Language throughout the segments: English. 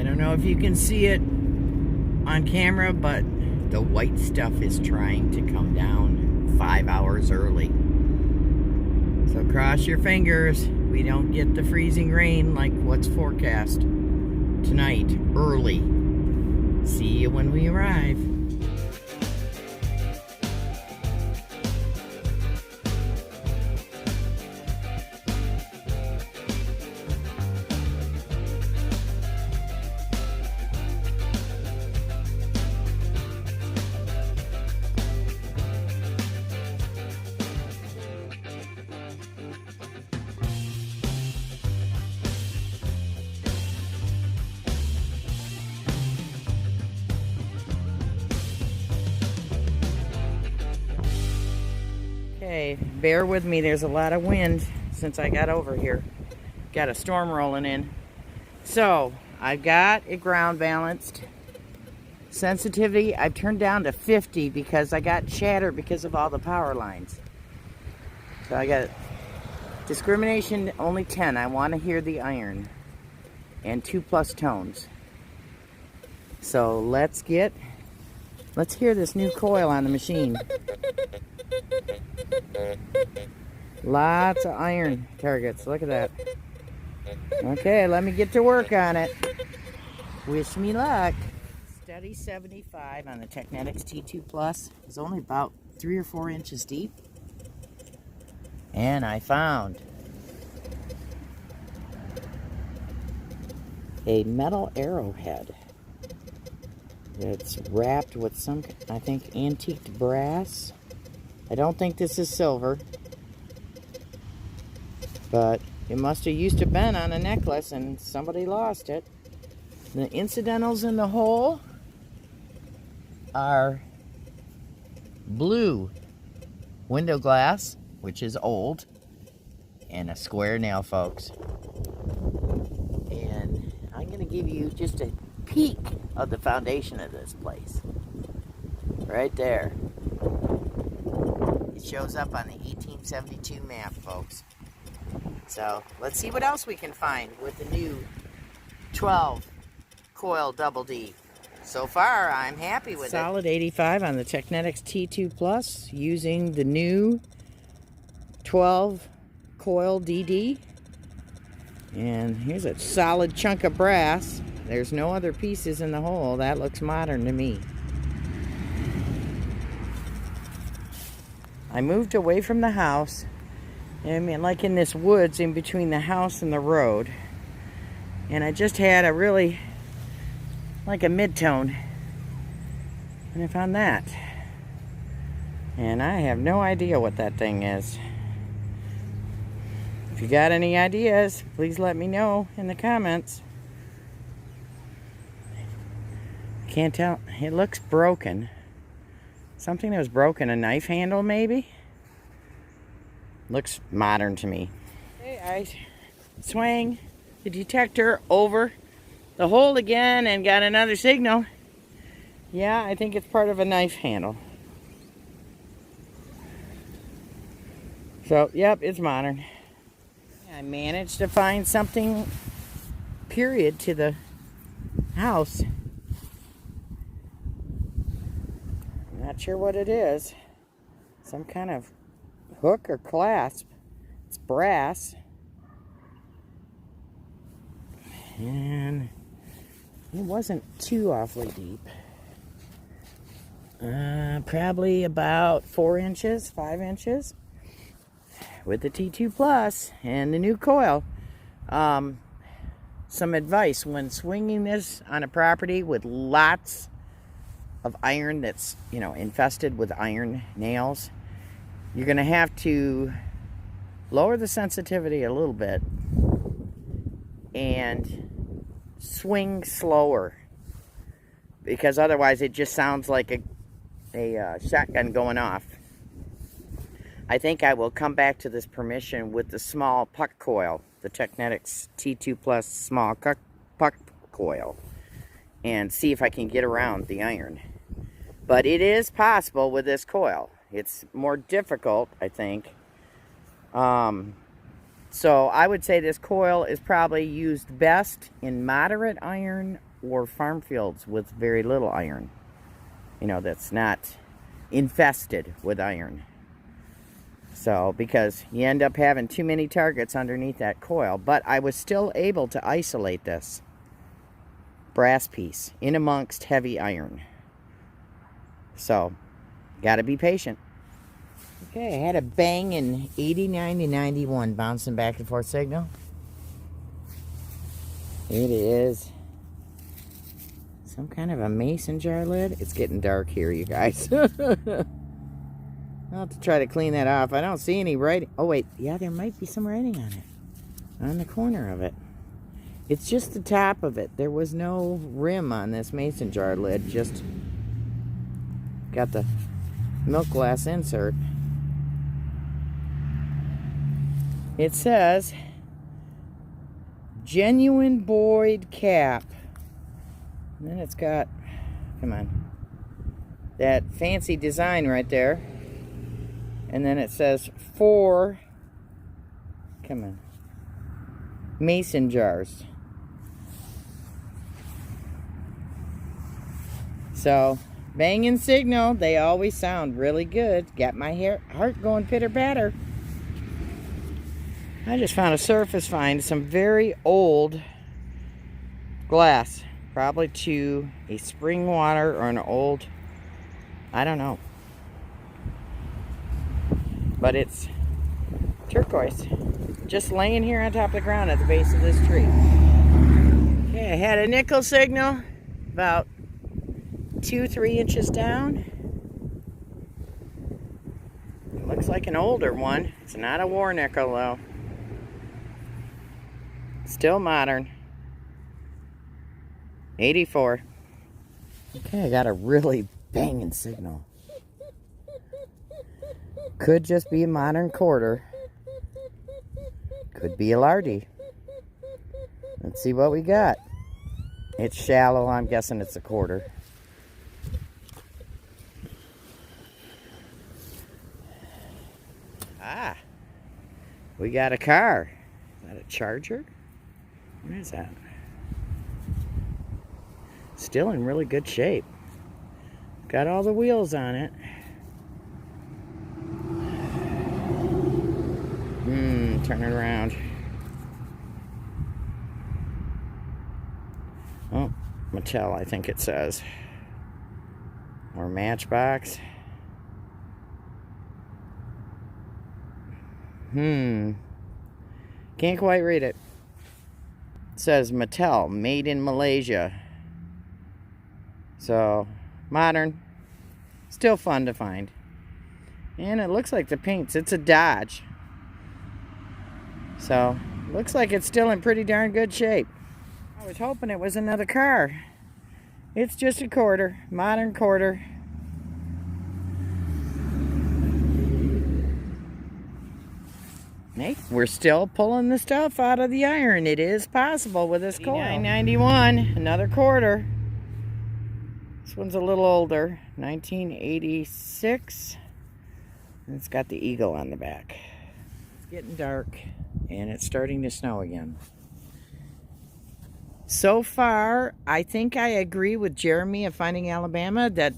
don't know if you can see it on camera, but the white stuff is trying to come down 5 hours early. So cross your fingers we don't get the freezing rain like what's forecast tonight early. See you when we arrive. Okay, bear with me, there's a lot of wind since I got over here. Got a storm rolling in. So, I've got it ground balanced. Sensitivity, I've turned down to 50 because I got chatter because of all the power lines. So I got discrimination only 10. I want to hear the iron. And 2+ tones. So let's hear this new coil on the machine. Lots of iron targets. Look at that. Okay, let me get to work on it. Wish me luck. Steady 75 on the Teknetics T2 Plus. It's only about 3 or 4 inches deep. And I found a metal arrowhead. It's wrapped with some, I think, antiqued brass. I don't think this is silver, but it must have used to been on a necklace and somebody lost it. The incidentals in the hole are blue window glass, which is old, and a square nail, folks. And I'm going to give you just a peek of the foundation of this place. Right there. It shows up on the 1872 map, folks. So let's see what else we can find with the new 12 Coil DD. So far, I'm happy with it. Solid 85 on the Teknetics T2 Plus using the new 12 Coil DD. And here's a solid chunk of brass. There's no other pieces in the hole. That looks modern to me. I moved away from the house. I mean, like in this woods in between the house and the road. And I just had a really, like a mid-tone. And I found that. And I have no idea what that thing is. If you got any ideas, please let me know in the comments. Can't tell. It looks broken. Something that was broken. A knife handle, maybe? Looks modern to me. Okay, I swang the detector over the hole again and got another signal. Yeah, I think it's part of a knife handle. So, yep, it's modern. I managed to find something, period, to the house. Not sure what it is. Some kind of hook or clasp. It's brass. And it wasn't too awfully deep. Probably about 4 inches, 5 inches. With the T2 Plus and the new coil. Some advice when swinging this on a property with lots of iron that's, you know, infested with iron nails, you're going to have to lower the sensitivity a little bit and swing slower, because otherwise it just sounds like a shotgun going off. I think I will come back to this permission with the small puck coil, the Teknetics T2 Plus small puck coil, and see if I can get around the iron. But it is possible with this coil. It's more difficult, I think. So I would say this coil is probably used best in moderate iron or farm fields with very little iron. You know, that's not infested with iron. So, because you end up having too many targets underneath that coil. But I was still able to isolate this brass piece in amongst heavy iron. So, gotta be patient. Okay, I had a bang in 89 to 91 bouncing back and forth signal. It is some kind of a mason jar lid. It's getting dark here, you guys. I'll have to try to clean that off. I don't see any writing. Oh, wait. Yeah, there might be some writing on it. On the corner of it. It's just the top of it. There was no rim on this mason jar lid. Just got the milk glass insert. It says, genuine Boyd cap. And then it's got, come on, that fancy design right there. And then it says 4, come on, mason jars. So, banging signal, they always sound really good. Got my heart going pitter-patter. I just found a surface find, some very old glass. Probably to a spring water or an old, I don't know. But it's turquoise. Just laying here on top of the ground at the base of this tree. Okay, I had a nickel signal about 2-3 inches down. It looks like an older one. It's not a war nickel though. Still modern. 84. Okay, I got a really banging signal. Could just be a modern quarter. Could be a lardy. Let's see what we got. It's shallow. I'm guessing it's a quarter. Ah. We got a car. Is that a Charger? What is that? Still in really good shape. Got all the wheels on it. Turn it around. Oh, Mattel, I think it says. Or Matchbox. Can't quite read it. It says Mattel, made in Malaysia. So, modern. Still fun to find. And it looks like the paint's, it's a Dodge. So, looks like it's still in pretty darn good shape. I was hoping it was another car. It's just a quarter. Modern quarter. Hey, we're still pulling the stuff out of the iron. It is possible with this coil. 991, another quarter. This one's a little older, 1986. And it's got the eagle on the back. It's getting dark, and it's starting to snow again. So far, I think I agree with Jeremy of Finding Alabama that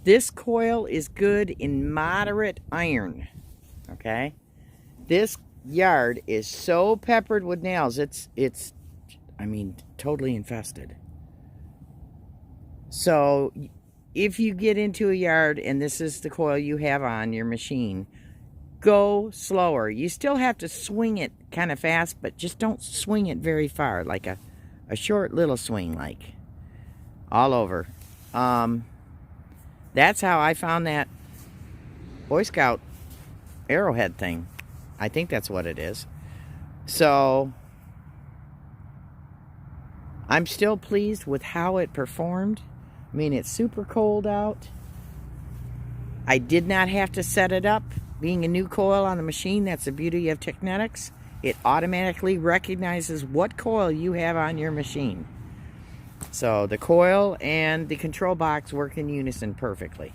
this coil is good in moderate iron. Okay? This yard is so peppered with nails, it's I mean, totally infested. So, if you get into a yard and this is the coil you have on your machine, go slower. You still have to swing it kind of fast, but just don't swing it very far, like a short little swing, like all over. That's how I found that Boy Scout arrowhead thing. I think that's what it is. So, I'm still pleased with how it performed. I mean, it's super cold out. I did not have to set it up. Being a new coil on the machine, that's the beauty of Teknetics. It automatically recognizes what coil you have on your machine. So, the coil and the control box work in unison perfectly.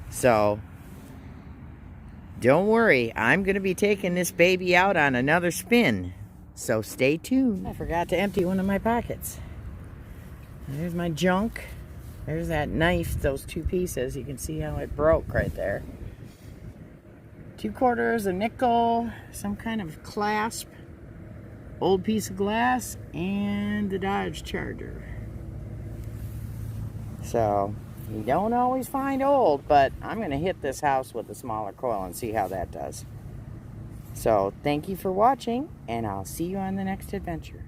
So, don't worry, I'm going to be taking this baby out on another spin. So stay tuned. I forgot to empty one of my pockets. There's my junk. There's that knife, those two pieces. You can see how it broke right there. 2/4, a nickel, some kind of clasp, old piece of glass, and the Dodge Charger. So, you don't always find old, but I'm going to hit this house with a smaller coil and see how that does. So, thank you for watching, and I'll see you on the next adventure.